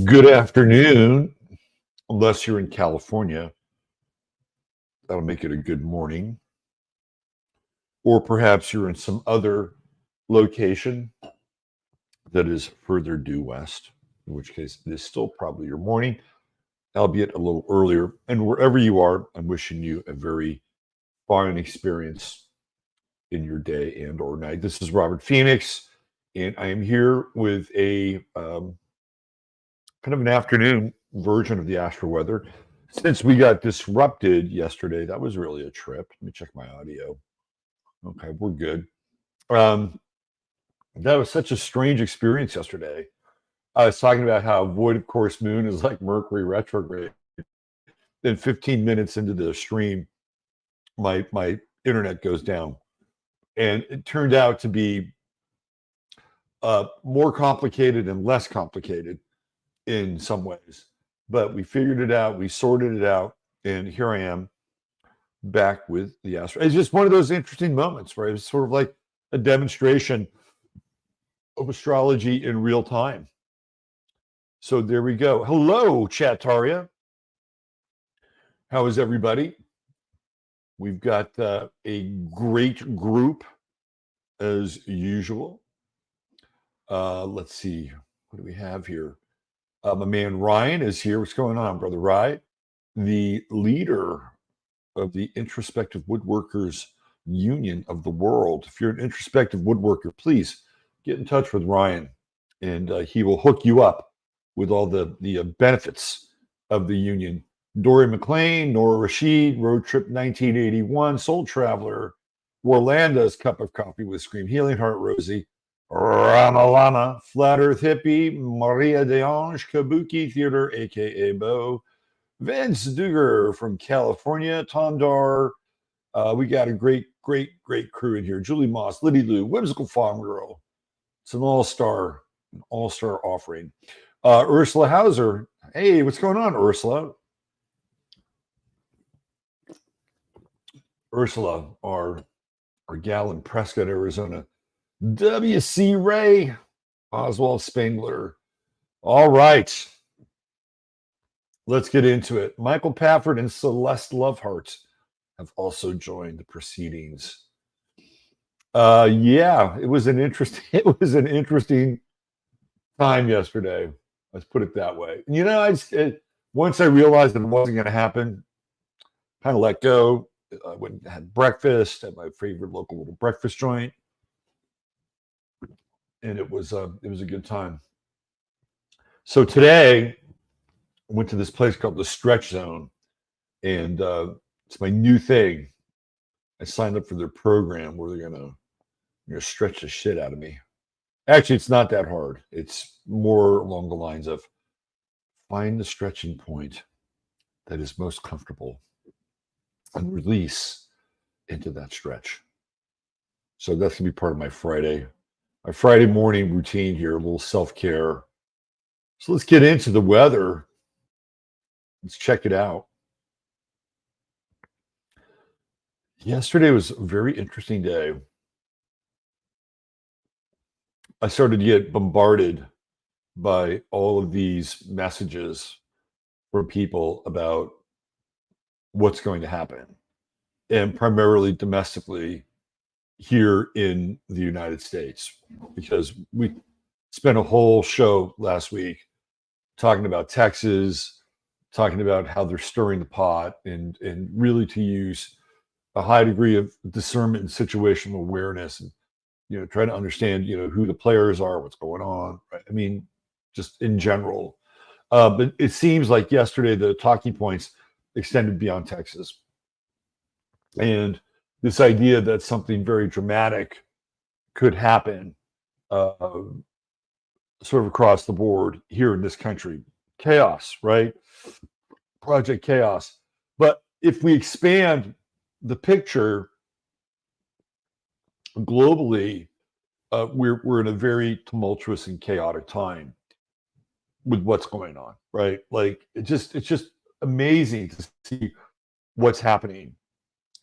Good afternoon, unless you're in California. That'll make it a good morning. Or perhaps you're in some other location that is further due west, in which case it is still probably your morning, albeit a little earlier. And wherever you are, I'm wishing you a very fine experience in your day and or night. This is Robert Phoenix, and I am here with a kind of an afternoon version of the Astro Weather. Since we got disrupted yesterday, that was really a trip. Let me check my audio. Okay, we're good. That was such a strange experience yesterday. I was talking about how void of course moon is like Mercury retrograde. Then 15 minutes into the stream, my internet goes down, and it turned out to be more complicated and less complicated in some ways. But we figured it out, we sorted it out, and here I am back with the Astro. It's just one of those interesting moments, right? It's sort of like a demonstration of astrology in real time. So there we go. Hello, Chataria. How is everybody? We've got a great group as usual. Let's see. What do we have here? My man Ryan is here. What's going on, brother Ryan? The leader of the Introspective Woodworkers Union of the world. If you're an introspective woodworker, please get in touch with Ryan, and he will hook you up with all the benefits of the union. Dory McLean, Nora Rashid, Road Trip 1981, Soul Traveler, Orlando's Cup of Coffee with Scream Healing Heart Rosie, Ramalama, Flat Earth Hippie, Maria de Ange, Kabuki Theater, aka Bo, Vince Duger from California, Tom Dar. We got a great crew in here. Julie Moss, Liddy Lou, Whimsical Farm Girl. It's an all-star offering. Ursula Hauser. Hey, what's going on, Ursula? Ursula, our gal in Prescott, Arizona. W.C. Ray, Oswald Spangler. All right. Let's get into it. Michael Pafford and Celeste Loveheart have also joined the proceedings. Yeah, it was an interesting time yesterday. Let's put it that way. You know, once I realized that it wasn't going to happen, kind of let go. I went and had breakfast at my favorite local little breakfast joint, and it was a good time. So today, I went to this place called the Stretch Zone, and it's my new thing. I signed up for their program where they're gonna stretch the shit out of me. Actually, it's not that hard. It's more along the lines of find the stretching point that is most comfortable and release into that stretch. So that's gonna be part of my Friday morning routine here, a little self-care. So let's get into the weather. Let's check it out. Yesterday was a very interesting day. I started to get bombarded by all of these messages from people about what's going to happen, and primarily domestically here in the United States, because we spent a whole show last week talking about Texas, talking about how they're stirring the pot, and really to use a high degree of discernment and situational awareness, and try to understand who the players are, what's going on, right? I mean, just in general. But it seems like yesterday the talking points extended beyond Texas, and this idea that something very dramatic could happen sort of across the board here in this country. Chaos, right? Project Chaos. But if we expand the picture globally, we're in a very tumultuous and chaotic time with what's going on, right? Like it's just amazing to see what's happening.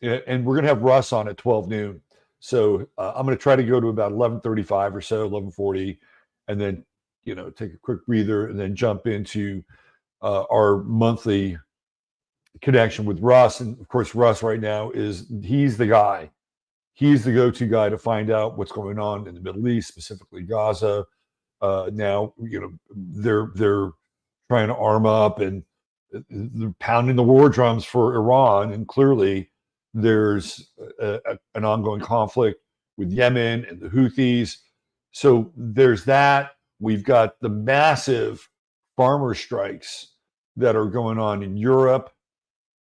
And we're gonna have Russ on at 12 noon. So I'm gonna try to go to about 11:35 or so, 11:40, and then take a quick breather and then jump into our monthly connection with Russ. And of course, Russ right now he's the guy. He's the go-to guy to find out what's going on in the Middle East, specifically Gaza. Now, they're trying to arm up and they're pounding the war drums for Iran. And clearly there's an ongoing conflict with Yemen and the Houthis. So there's that. We've got the massive farmer strikes that are going on in Europe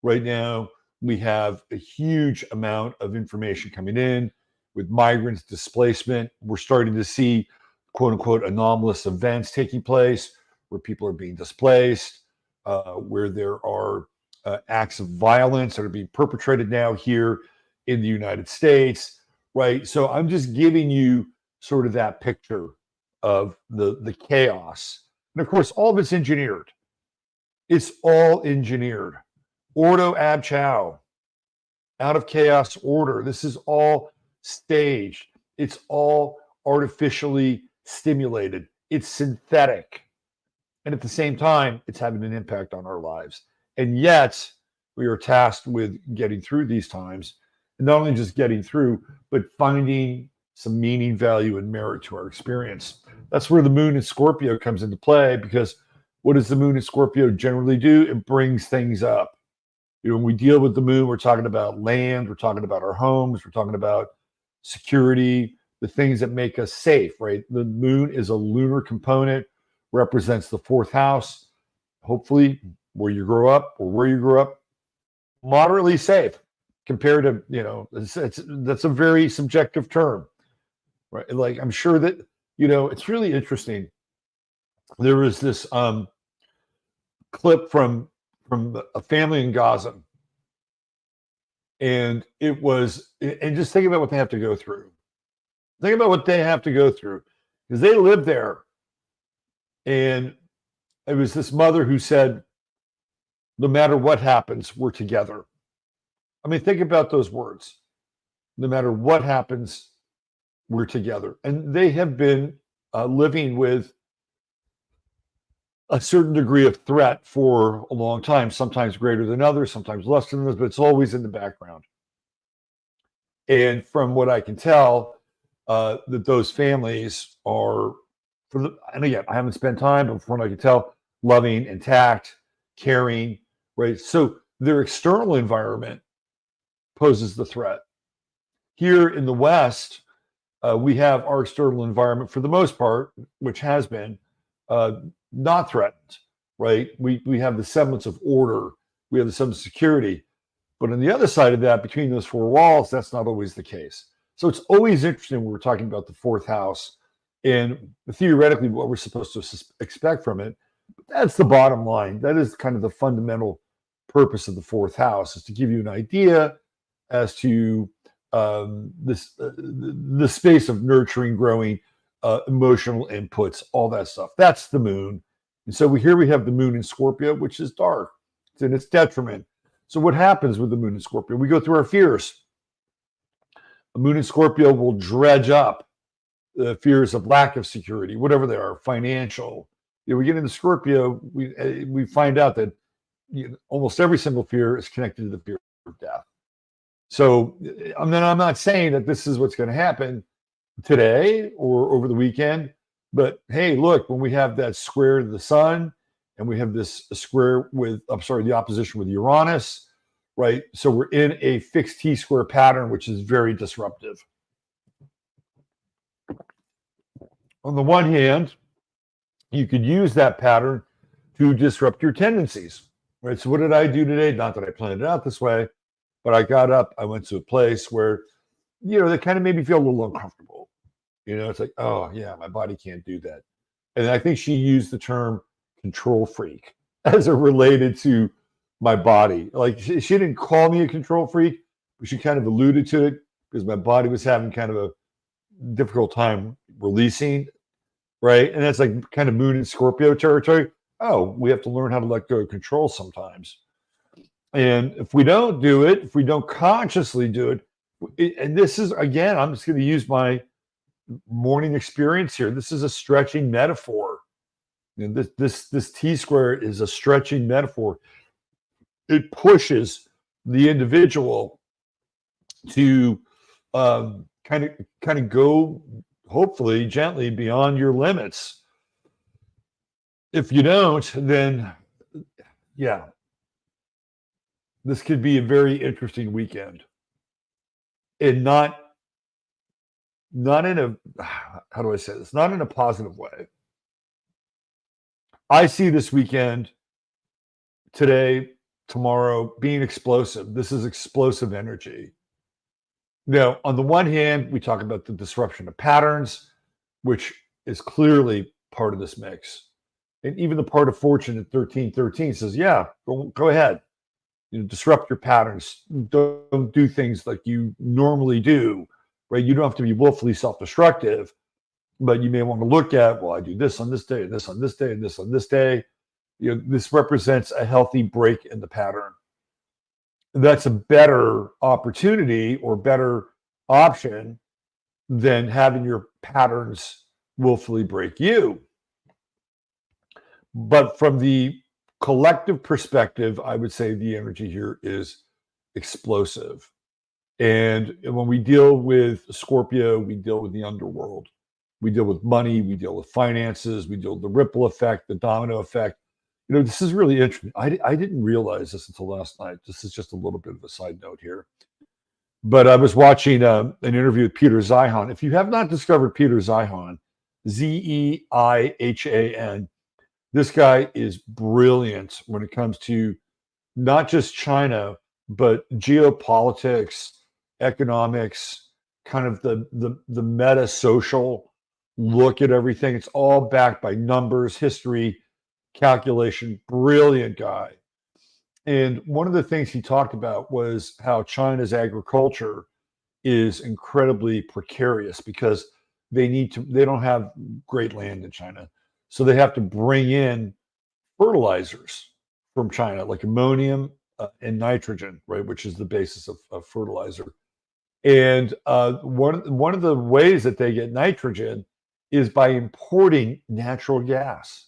right now. We have a huge amount of information coming in with migrants, displacement. We're starting to see quote unquote anomalous events taking place where people are being displaced, where there are acts of violence that are being perpetrated now here in the United States, right? So I'm just giving you sort of that picture of the chaos. And of course, all of it's engineered. It's all engineered. Ordo ab chao, out of chaos order. This is all staged. It's all artificially stimulated. It's synthetic. And at the same time, it's having an impact on our lives. And yet, we are tasked with getting through these times. And not only just getting through, but finding some meaning, value, and merit to our experience. That's where the moon in Scorpio comes into play, because what does the moon in Scorpio generally do? It brings things up. When we deal with the moon, we're talking about land, we're talking about our homes, we're talking about security, the things that make us safe, right? The moon is a lunar component, represents the fourth house. Hopefully, where you grew up, moderately safe compared to, that's a very subjective term, right? Like, I'm sure that, it's really interesting. There was this clip from a family in Gaza. And just think about what they have to go through. Think about what they have to go through, because they live there. And it was this mother who said, no matter what happens, we're together. I mean, think about those words. No matter what happens, we're together. And they have been living with a certain degree of threat for a long time, sometimes greater than others, sometimes less than others, but it's always in the background. And from what I can tell, that those families are, and again, I haven't spent time, but from what I can tell, loving, intact, caring, right? So their external environment poses the threat. Here in the West, we have our external environment for the most part, which has been not threatened, right? We have the semblance of order, we have the semblance of security, but on the other side of that, between those four walls, that's not always the case. So it's always interesting when we're talking about the fourth house and theoretically what we're supposed to expect from it. But that's the bottom line. That is kind of the fundamental purpose of the fourth house, is to give you an idea as to the space of nurturing, growing, emotional inputs, all that stuff. That's the moon. And so here we have the moon in Scorpio, which is dark. It's in its detriment. So what happens with the moon in Scorpio? We go through our fears. The moon in Scorpio will dredge up the fears of lack of security, whatever they are, financial. We get into Scorpio, we find out that almost every single fear is connected to the fear of death. So I'm not saying that this is what's going to happen today or over the weekend, but hey, look, when we have that square to the sun and we have this square with, the opposition with Uranus, right? So we're in a fixed T-square pattern, which is very disruptive. On the one hand, you could use that pattern to disrupt your tendencies, right? So what did I do today? Not that I planned it out this way, but I got up, I went to a place where, that kind of made me feel a little uncomfortable. It's like, oh yeah, my body can't do that. And I think she used the term control freak as it related to my body. Like she didn't call me a control freak, but she kind of alluded to it because my body was having kind of a difficult time releasing, right? And that's like kind of moon in Scorpio territory. Oh, we have to learn how to let go of control sometimes. And if we don't do it, if we don't consciously do it, and this is, again, I'm just going to use my morning experience here. This is a stretching metaphor. And this T square is a stretching metaphor. It pushes the individual to kind of go, hopefully gently, beyond your limits. If you don't, then yeah, this could be a very interesting weekend, and not in a, how do I say this? Not in a positive way. I see this weekend, today, tomorrow, being explosive. This is explosive energy. Now, on the one hand, we talk about the disruption of patterns, which is clearly part of this mix. And even the part of fortune at 1313 says, yeah, go ahead. Disrupt your patterns. Don't do things like you normally do, right? You don't have to be willfully self-destructive, but you may want to look at, well, I do this on this day, and this on this day, and this on this day. This represents a healthy break in the pattern. That's a better opportunity or better option than having your patterns willfully break you. But from the collective perspective, I would say the energy here is explosive. And when we deal with Scorpio, we deal with the underworld. We deal with money, we deal with finances, we deal with the ripple effect, the domino effect. This is really interesting. I didn't realize this until last night. This is just a little bit of a side note here. But I was watching an interview with Peter Zeihan. If you have not discovered Peter Zeihan, Zeihan, this guy is brilliant when it comes to not just China, but geopolitics, economics, kind of the meta social look at everything. It's all backed by numbers, history, calculation. Brilliant guy. And one of the things he talked about was how China's agriculture is incredibly precarious because they don't have great land in China. So they have to bring in fertilizers from China, like ammonium and nitrogen, right, which is the basis of fertilizer. And one of the ways that they get nitrogen is by importing natural gas.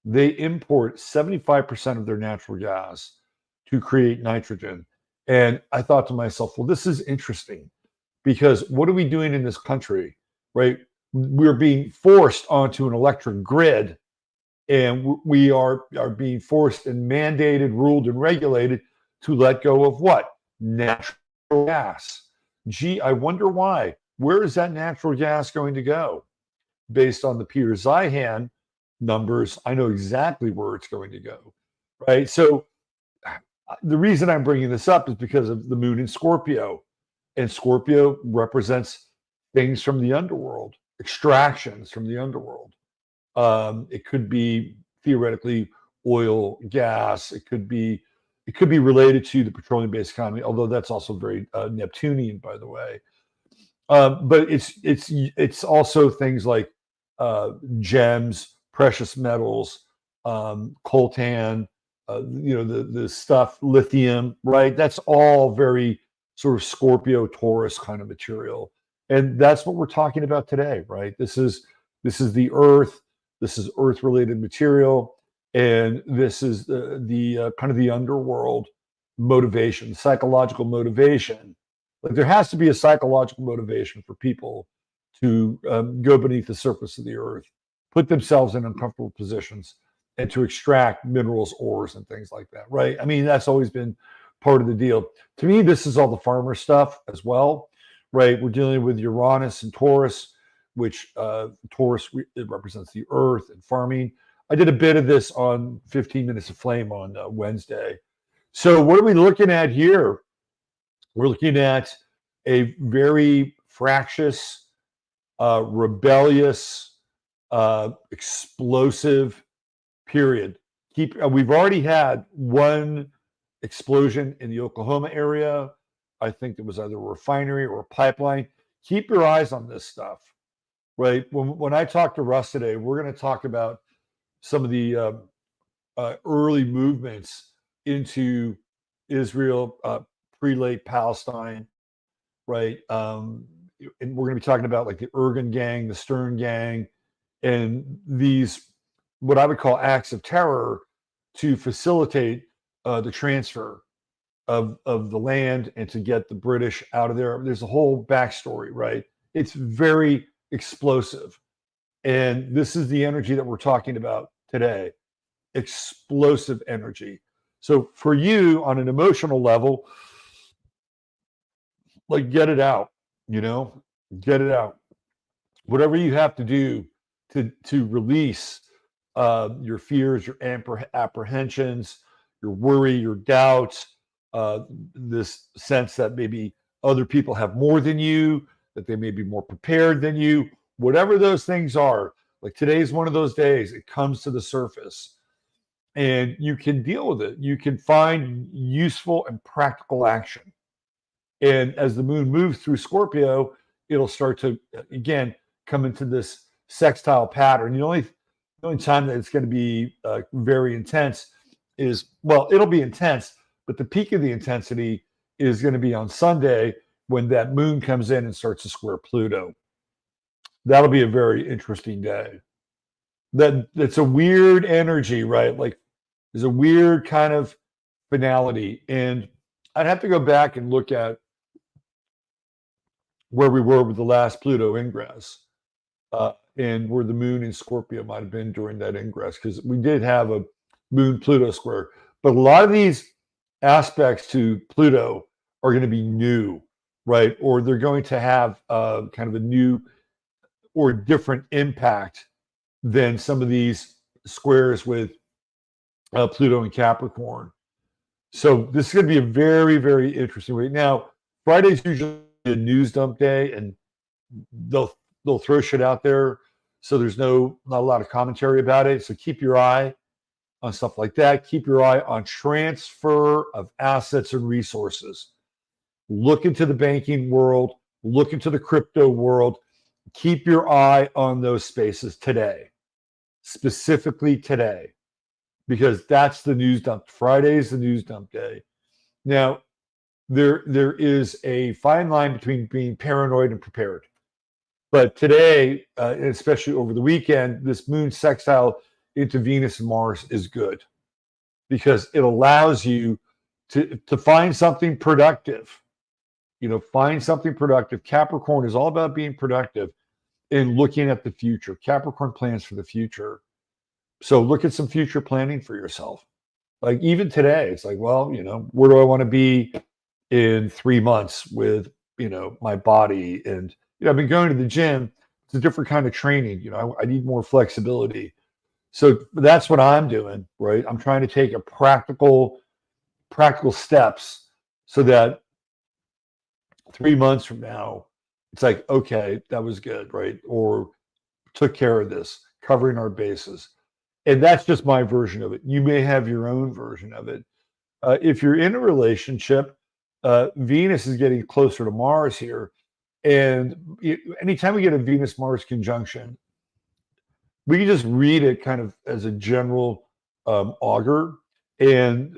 They import 75% of their natural gas to create nitrogen. And I thought to myself, well, this is interesting because what are we doing in this country, right? We're being forced onto an electric grid, and we are being forced and mandated, ruled, and regulated to let go of what? Natural gas. Gee, I wonder why. Where is that natural gas going to go? Based on the Peter Zeihan numbers, I know exactly where it's going to go, right? So the reason I'm bringing this up is because of the moon in Scorpio. And Scorpio represents things from the underworld, extractions from the underworld. It could be theoretically oil, gas. It could be related to the petroleum-based economy, although that's also very Neptunian, by the way. But it's also things like gems, precious metals, coltan, the stuff, lithium, right? That's all very sort of Scorpio Taurus kind of material. And that's what we're talking about today, right? This is the earth. This is earth-related material. And this is the kind of the underworld motivation, psychological motivation. Like there has to be a psychological motivation for people to go beneath the surface of the earth, put themselves in uncomfortable positions, and to extract minerals, ores, and things like that, right? I mean, that's always been part of the deal. To me, this is all the farmer stuff as well, right? We're dealing with Uranus and Taurus, which Taurus it represents the earth and farming. I did a bit of this on 15 Minutes of Flame on Wednesday. So what are we looking at here? We're looking at a very fractious, rebellious, explosive period. We've already had one explosion in the Oklahoma area. I think it was either a refinery or a pipeline. Keep your eyes on this stuff, right? When I talk to Russ today, we're going to talk about some of the early movements into Israel, pre-late Palestine, right? And we're going to be talking about like the Ergen gang, the Stern gang, and these what I would call acts of terror to facilitate the transfer of the land and to get the British out of there. There's a whole backstory, right? It's very explosive. And this is the energy that we're talking about today, explosive energy. So for you on an emotional level, like get it out, get it out. Whatever you have to do to release your fears, your apprehensions, your worry, your doubts, this sense that maybe other people have more than you, that they may be more prepared than you, whatever those things are. Like today's one of those days, it comes to the surface and you can deal with it. You can find useful and practical action. And as the moon moves through Scorpio, it'll start to, again, come into this sextile pattern. The only time that it's going to be very intense is, well, it'll be intense, but the peak of the intensity is going to be on Sunday when that moon comes in and starts to square Pluto. That'll be a very interesting day. That's a weird energy, right? Like there's a weird kind of finality. And I'd have to go back and look at where we were with the last Pluto ingress. And where the moon in Scorpio might have been during that ingress, because we did have a moon Pluto square. But a lot of these aspects to Pluto are going to be new, right? Or they're going to have kind of a new or different impact than some of these squares with Pluto and Capricorn. So this is going to be a very, very interesting week. Now, Friday's usually a news dump day, and they'll throw shit out there. So there's not a lot of commentary about it. So keep your eye on stuff like that. Keep your eye on transfer of assets and resources. Look into the banking world. Look into the crypto world. Keep your eye on those spaces today, specifically today, because that's the news dump. Friday is the news dump day. Now, there is a fine line between being paranoid and prepared. But today, especially over the weekend, this moon sextile into Venus and Mars is good because it allows you to find something productive. Find something productive. Capricorn is all about being productive and looking at the future. Capricorn plans for the future. So look at some future planning for yourself. Like even today, it's like, well, where do I want to be in 3 months with, my body? And I've been going to the gym. It's a different kind of training. I need more flexibility. So that's what I'm doing, right? I'm trying to take a practical steps so that 3 months from now, it's like, okay, that was good, right? Or took care of this, covering our bases. And that's just my version of it. You may have your own version of it. If you're in a relationship, Venus is getting closer to Mars here. And anytime we get a Venus-Mars conjunction, we can just read it kind of as a general augur. And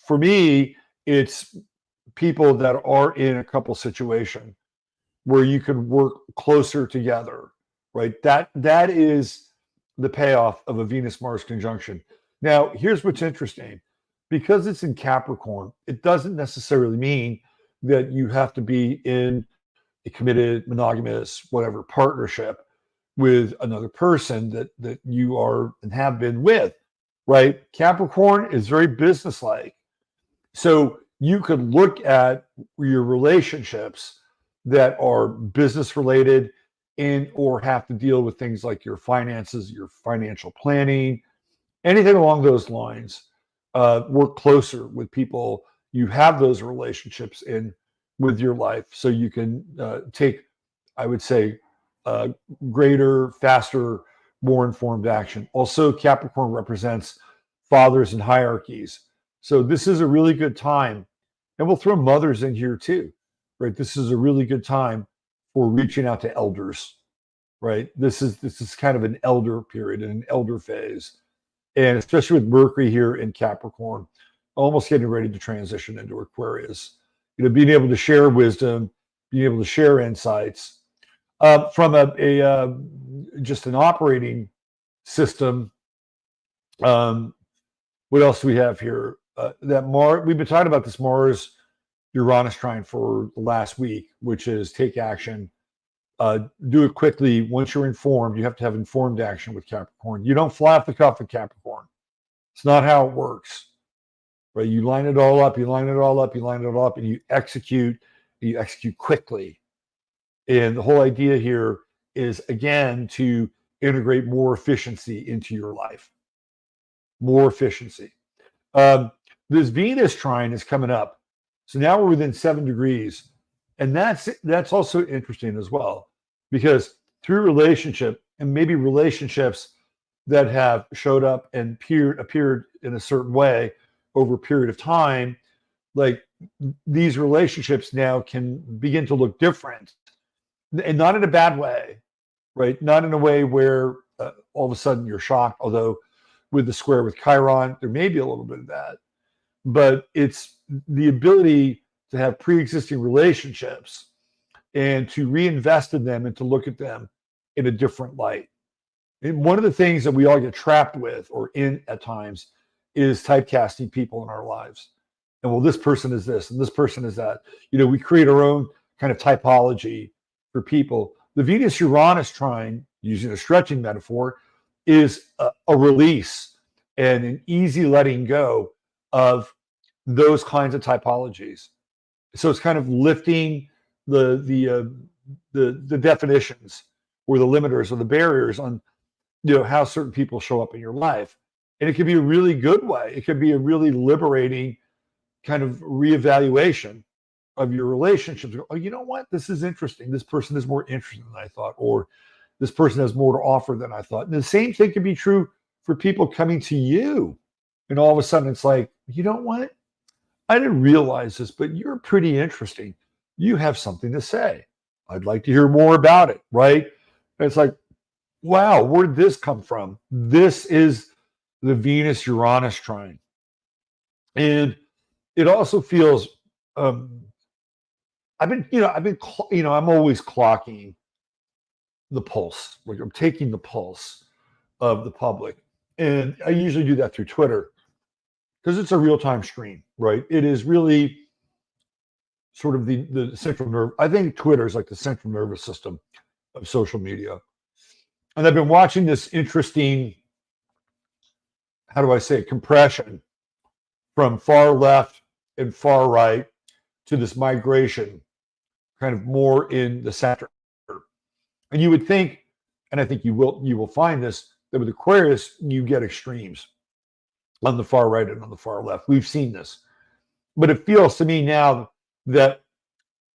for me, it's people that are in a couple situation where you can work closer together, right? That is the payoff of a Venus-Mars conjunction. Now, here's what's interesting. Because it's in Capricorn, it doesn't necessarily mean that you have to be in a committed, monogamous, whatever partnership with another person that you are and have been with, right? Capricorn is very businesslike. So you could look at your relationships that are business related and or have to deal with things like your finances, your financial planning, anything along those lines. Work closer with people you have those relationships in with your life, so you can take, I would say, greater, faster, more informed action. Also, Capricorn represents fathers and hierarchies. So this is a really good time. And we'll throw mothers in here too, right? This is a really good time for reaching out to elders, right? This is kind of an elder period and an elder phase. And especially with Mercury here in Capricorn, almost getting ready to transition into Aquarius. Being able to share wisdom, being able to share insights. From just an operating system, Um, what else do we have here? That Mars, we've been talking about this Mars Uranus trine for the last week, which is take action, do it quickly. Once you're informed, you have to have informed action with Capricorn. You don't fly off the cuff with Capricorn. It's not how it works, right? You line it all up, you line it all up, you line it all up, and you execute quickly. And the whole idea here is, again, to integrate more efficiency into your life. More efficiency. This Venus trine is coming up. So now we're within 7 degrees. And that's also interesting as well, because through relationship, and maybe relationships that have showed up and appeared in a certain way over a period of time, like these relationships now can begin to look different, and not in a bad way, right? Not in a way where all of a sudden you're shocked, although with the square with Chiron, there may be a little bit of that, but it's the ability to have pre-existing relationships and to reinvest in them and to look at them in a different light. And one of the things that we all get trapped with or in at times is typecasting people in our lives. And well, this person is this and this person is that. We create our own kind of typology for people. The Venus-Uranus trine, using a stretching metaphor, is a release and an easy letting go of those kinds of typologies. So it's kind of lifting the definitions or the limiters or the barriers on how certain people show up in your life. And it could be a really good way. It could be a really liberating kind of reevaluation of your relationships. Oh, you know what? This is interesting. This person is more interesting than I thought, or this person has more to offer than I thought. And the same thing can be true for people coming to you. And all of a sudden it's like, you know what? I didn't realize this, but you're pretty interesting. You have something to say. I'd like to hear more about it, right? And it's like, wow, where did this come from? This is the Venus-Uranus trine. And it also feels, I'm always clocking the pulse. Like I'm taking the pulse of the public. And I usually do that through Twitter because it's a real-time stream, right? It is really sort of the central nerve. I think Twitter is like the central nervous system of social media. And I've been watching this interesting, how do I say it, compression from far left and far right to this migration kind of more in the center. And you would think, and I think you will find this, that with Aquarius, you get extremes on the far right and on the far left. We've seen this. But it feels to me now that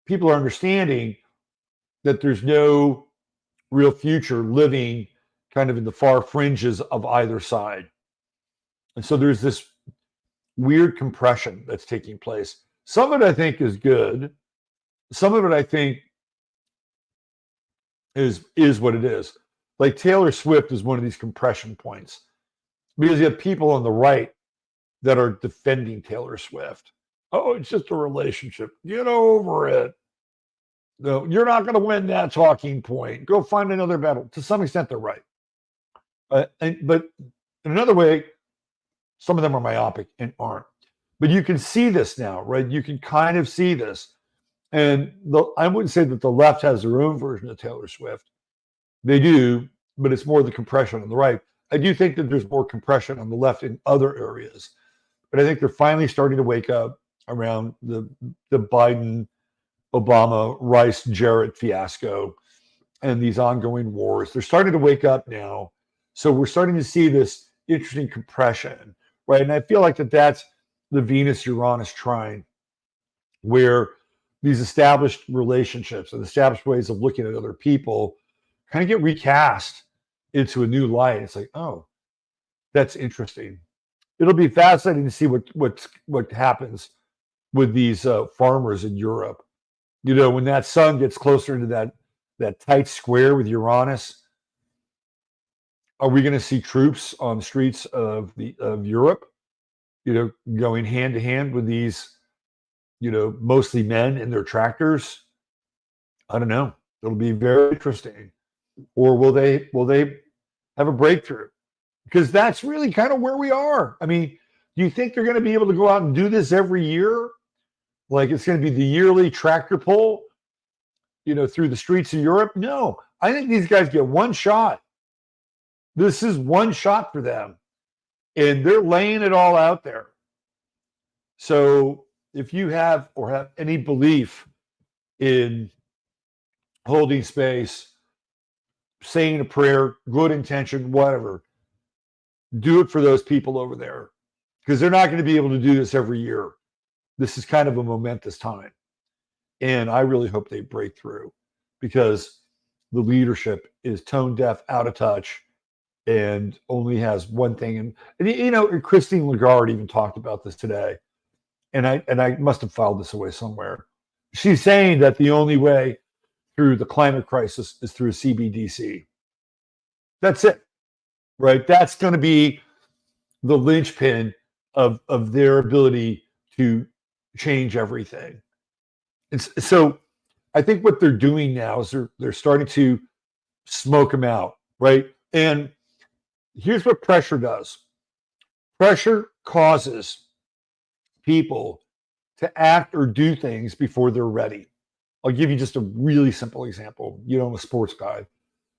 people are understanding that there's no real future living kind of in the far fringes of either side. And so there's this weird compression that's taking place. Some of it I think is good. Some of it I think is what it is. Like Taylor Swift is one of these compression points because you have people on the right that are defending Taylor Swift. Oh, it's just a relationship. Get over it. No, you're not going to win that talking point. Go find another battle. To some extent, they're right. But in another way, some of them are myopic and aren't. But you can see this now, right? You can kind of see this. And I wouldn't say that the left has their own version of Taylor Swift. They do, but it's more the compression on the right. I do think that there's more compression on the left in other areas. But I think they're finally starting to wake up around the Biden, Obama, Rice, Jarrett fiasco and these ongoing wars. They're starting to wake up now. So we're starting to see this interesting compression, right? And I feel like that's the Venus-Uranus trine, where these established relationships and established ways of looking at other people kind of get recast into a new light. It's like, oh, that's interesting. It'll be fascinating to see what happens with these farmers in Europe. When that sun gets closer into that tight square with Uranus, are we going to see troops on the streets of Europe, going hand to hand with these, mostly men in their tractors? I don't know. It'll be very interesting. Or will they have a breakthrough? because that's really kind of where we are. I mean, do you think they're going to be able to go out and do this every year? Like it's going to be the yearly tractor pull, through the streets of Europe? No, I think these guys get one shot. This is one shot for them, and they're laying it all out there. So if you have any belief in holding space, saying a prayer, good intention, whatever, do it for those people over there, because they're not going to be able to do this every year. This is kind of a momentous time. And I really hope they break through, because the leadership is tone deaf, out of touch, and only has one thing. And Christine Lagarde even talked about this today. And I must have filed this away somewhere. She's saying that the only way through the climate crisis is through CBDC. That's it, right? That's going to be the linchpin of their ability to change everything. And so I think what they're doing now is they're starting to smoke them out, right? And here's what pressure does. Pressure causes people to act or do things before they're ready. I'll give you just a really simple example. I'm a sports guy.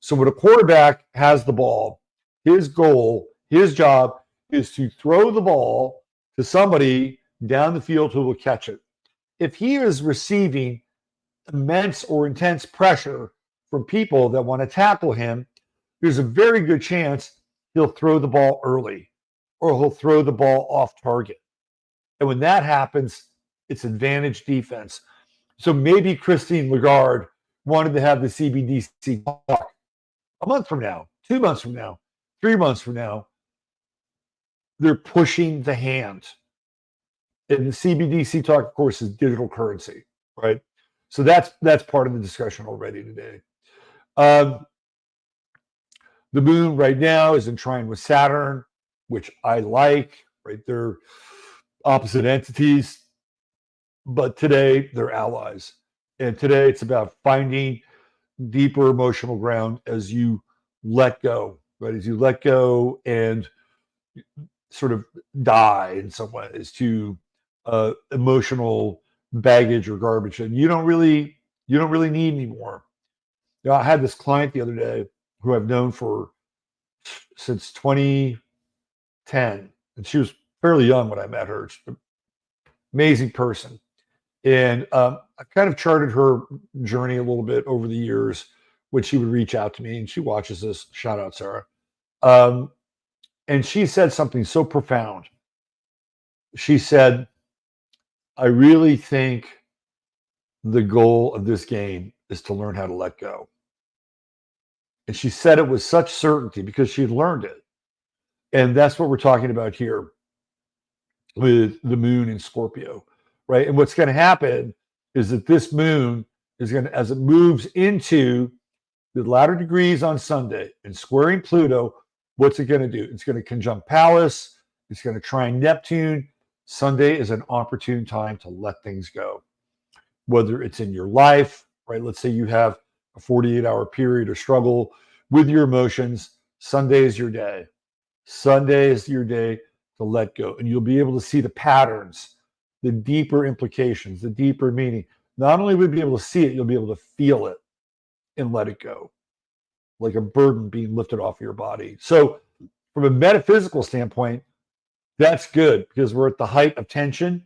So when a quarterback has the ball, his goal, his job is to throw the ball to somebody down the field who will catch it. If he is receiving immense or intense pressure from people that want to tackle him, there's a very good chance he'll throw the ball early, or he'll throw the ball off target. And when that happens, it's advantage defense. So maybe Christine Lagarde wanted to have the CBDC talk a month from now, 2 months from now, 3 months from now. They're pushing the hand. And the CBDC talk, of course, is digital currency, right? So that's part of the discussion already today. The moon right now is in trine with Saturn, which I like, right? They're opposite entities, but today they're allies. And today it's about finding deeper emotional ground as you let go, right? As you let go and sort of die in some ways to emotional baggage or garbage, and you don't really need anymore. I had this client the other day who I've known since 2010, and she was fairly young when I met her. She's an amazing person. And I kind of charted her journey a little bit over the years when she would reach out to me, and she watches this. Shout out, Sarah. And she said something so profound. She said, I really think the goal of this game is to learn how to let go. And she said it with such certainty because she had learned it. And that's what we're talking about here with the moon in Scorpio, right? And what's going to happen is that this moon is going to, as it moves into the latter degrees on Sunday and squaring Pluto, what's it going to do? It's going to conjunct Pallas. It's going to trine Neptune. Sunday is an opportune time to let things go, whether it's in your life, right? Let's say you have a 48-hour period of struggle with your emotions. Sunday is your day. Sunday is your day to let go. And you'll be able to see the patterns, the deeper implications, the deeper meaning. Not only will you be able to see it, you'll be able to feel it and let it go, like a burden being lifted off your body. So from a metaphysical standpoint, that's good because we're at the height of tension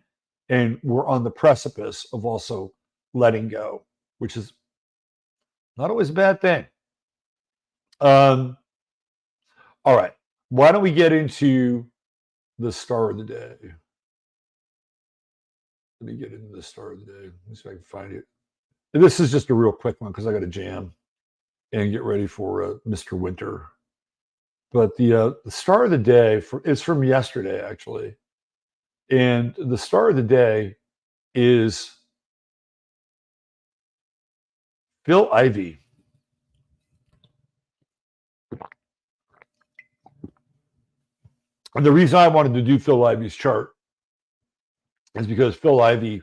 and we're on the precipice of also letting go, which is not always a bad thing. All right. Why don't we get into the star of the day? Let me get into the star of the day. Let me see if I can find it. And this is just a real quick one because I got to jam and get ready for Mr. Winter. But the star of the day is from yesterday, actually. And the star of the day is Phil Ivey. And the reason I wanted to do Phil Ivey's chart is because Phil Ivey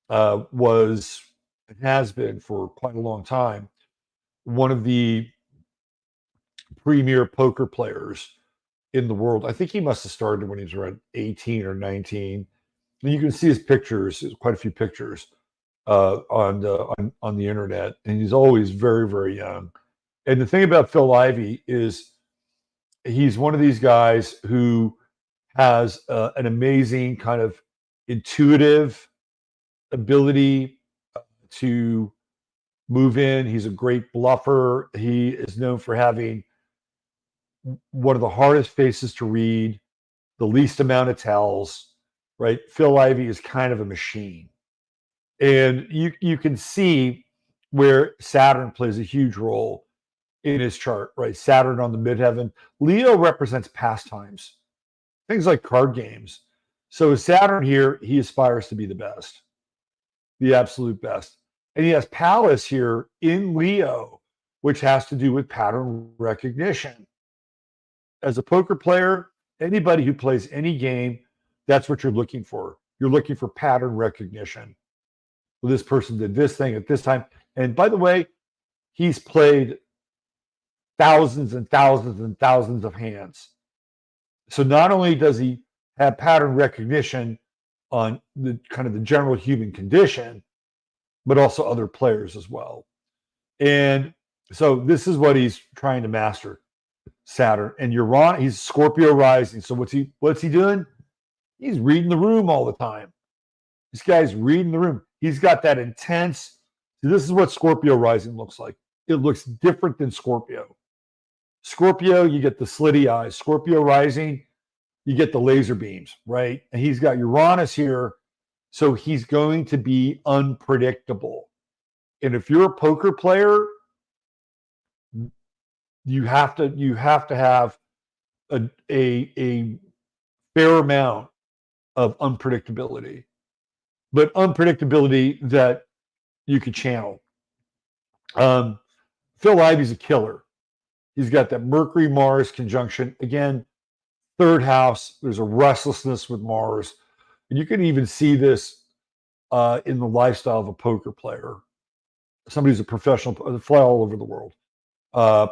was and has been for quite a long time one of the premier poker players in the world. I think he must have started when he was around 18 or 19. And you can see his pictures, quite a few pictures on the internet, and he's always very, very young. And the thing about Phil Ivey is he's one of these guys who has an amazing kind of intuitive ability to move in. He's a great bluffer. He is known for having one of the hardest faces to read, the least amount of tells, right? Phil Ivey is kind of a machine. And you can see where Saturn plays a huge role in his chart, right? Saturn on the midheaven. Leo represents pastimes, things like card games. So Saturn here, he aspires to be the best, the absolute best. And he has Pallas here in Leo, which has to do with pattern recognition. As a poker player, anybody who plays any game, that's what you're looking for. You're looking for pattern recognition. Well, this person did this thing at this time. And by the way, he's played thousands and thousands and thousands of hands. So not only does he have pattern recognition on the kind of the general human condition, but also other players as well. And so this is what he's trying to master, Saturn. And Uranus, he's Scorpio rising. So what's he doing? He's reading the room all the time. This guy's reading the room. He's got that intense. This is what Scorpio rising looks like. It looks different than Scorpio. Scorpio, you get the slitty eyes. Scorpio rising, you get the laser beams, right? And he's got Uranus here, so he's going to be unpredictable. And if you're a poker player, you have to have a fair amount of unpredictability, but unpredictability that you could channel. Phil Ivey's a killer. He's got that Mercury-Mars conjunction. Again, third house, there's a restlessness with Mars. And you can even see this in the lifestyle of a poker player. Somebody who's a professional, fly all over the world.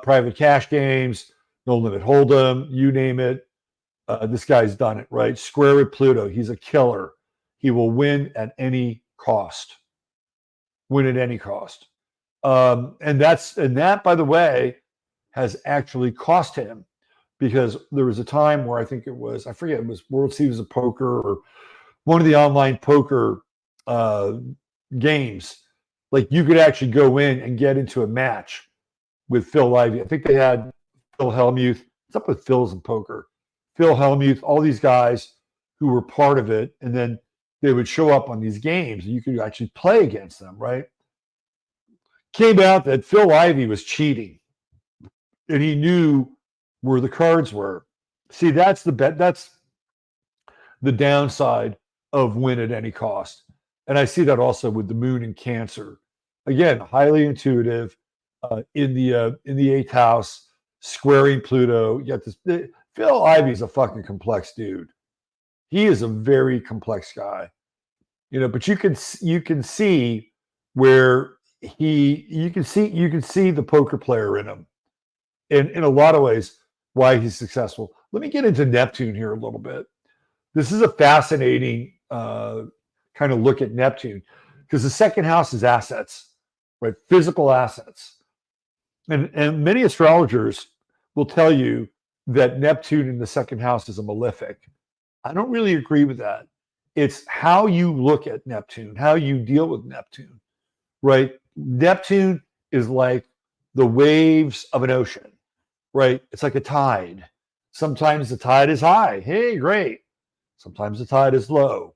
Private cash games, no limit hold'em, you name it. This guy's done it, right? Square with Pluto. He's a killer. He will win at any cost. Win at any cost. And that, by the way, has actually cost him, because there was a time where I forget, it was World Series of Poker or one of the online poker games. Like you could actually go in and get into a match with Phil Ivey. I think they had Phil Hellmuth. What's up with Phil's in poker? Phil Hellmuth, all these guys who were part of it, and then they would show up on these games and you could actually play against them, right? Came out that Phil Ivey was cheating, and he knew where the cards were. See, that's the downside of win at any cost. And I see that also with the moon in Cancer. Again, highly intuitive, in the eighth house, squaring Pluto. You got this. Phil Ivey's a fucking complex dude. He is a very complex guy, but you can see where you can see the poker player in him, and in a lot of ways why he's successful. Let me get into Neptune here a little bit. This is a fascinating kind of look at Neptune, because the second house is assets, right? Physical assets. And many astrologers will tell you that Neptune in the second house is a malefic. I don't really agree with that. It's how you look at Neptune, how you deal with Neptune, right? Neptune is like the waves of an ocean, right? It's like a tide. Sometimes the tide is high. Hey, great. Sometimes the tide is low.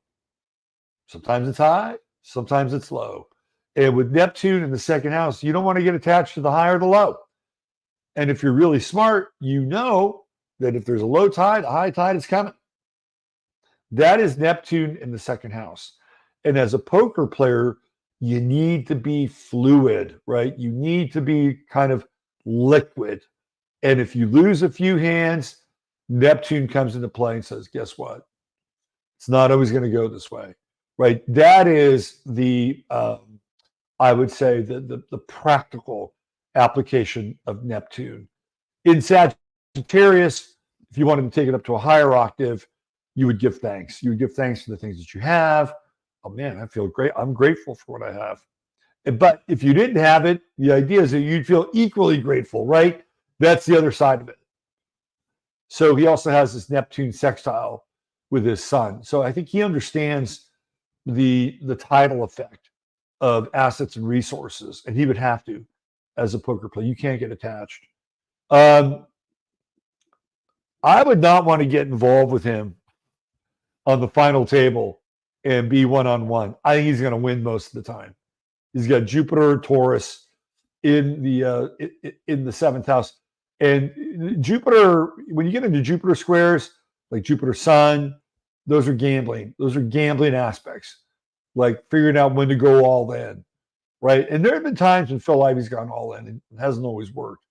Sometimes it's high. Sometimes it's low. And with Neptune in the second house, you don't want to get attached to the high or the low. And if you're really smart, you know that if there's a low tide, a high tide is coming. That is Neptune in the second house. And as a poker player, you need to be fluid, right? You need to be kind of liquid. And if you lose a few hands, Neptune comes into play and says, guess what? It's not always going to go this way, right? That is the, I would say, the practical application of Neptune. In Sagittarius, if you wanted to take it up to a higher octave, you would give thanks. You would give thanks for the things that you have. Oh man, I feel great. I'm grateful for what I have. But if you didn't have it, the idea is that you'd feel equally grateful, right? That's the other side of it. So he also has this Neptune sextile with his sun. So I think he understands the tidal effect of assets and resources, and he would have to as a poker player. You can't get attached. I would not want to get involved with him on the final table and be one-on-one. I think he's going to win most of the time. He's got Jupiter, Taurus in the seventh house, and Jupiter. When you get into Jupiter squares, like Jupiter Sun, those are gambling. Those are gambling aspects, like figuring out when to go all in, right? And there have been times when Phil Ivey's gone all in, and it hasn't always worked.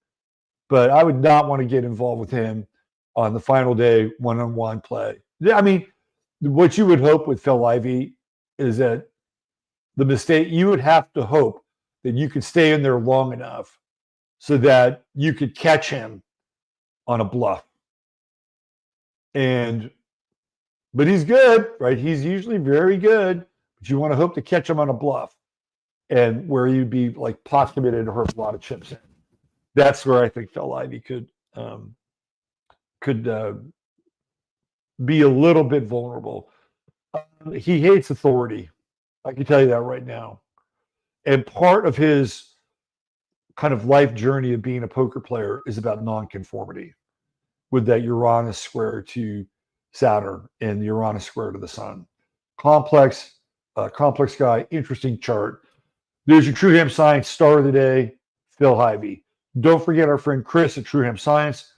But I would not want to get involved with him on the final day one-on-one play. I mean, what you would hope with Phil Ivey is that the mistake, you would have to hope that you could stay in there long enough so that you could catch him on a bluff. But he's good, right? He's usually very good, but you want to hope to catch him on a bluff and where you'd be like pot committed or have a lot of chips in. That's where I think Phil Ivey could be a little bit vulnerable. He hates authority. I can tell you that right now. And part of his kind of life journey of being a poker player is about nonconformity, with that Uranus square to Saturn and Uranus square to the sun. Complex guy, interesting chart. There's your True Hemp Science star of the day, Phil Ivey. Don't forget our friend Chris at True Hemp Science.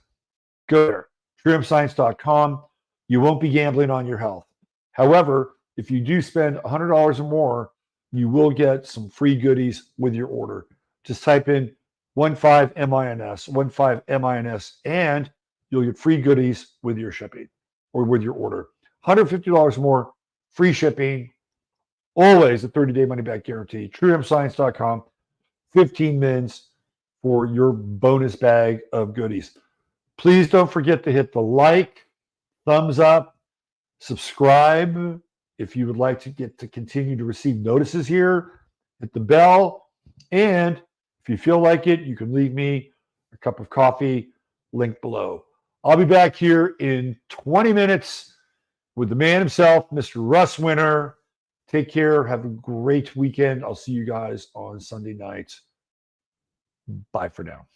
Go there, truehempscience.com. You won't be gambling on your health. However, if you do spend $100 or more, you will get some free goodies with your order. Just type in 15MINS, and you'll get free goodies with your shipping or with your order. $150 more, free shipping, always a 30-day money-back guarantee. TrueHempScience.com, 15 mins for your bonus bag of goodies. Please don't forget to hit the like, thumbs up, subscribe. If you would like to get to continue to receive notices here, hit the bell. And if you feel like it, you can leave me a cup of coffee, link below. I'll be back here in 20 minutes with the man himself, Mr. Russ Winter. Take care. Have a great weekend. I'll see you guys on Sunday night. Bye for now.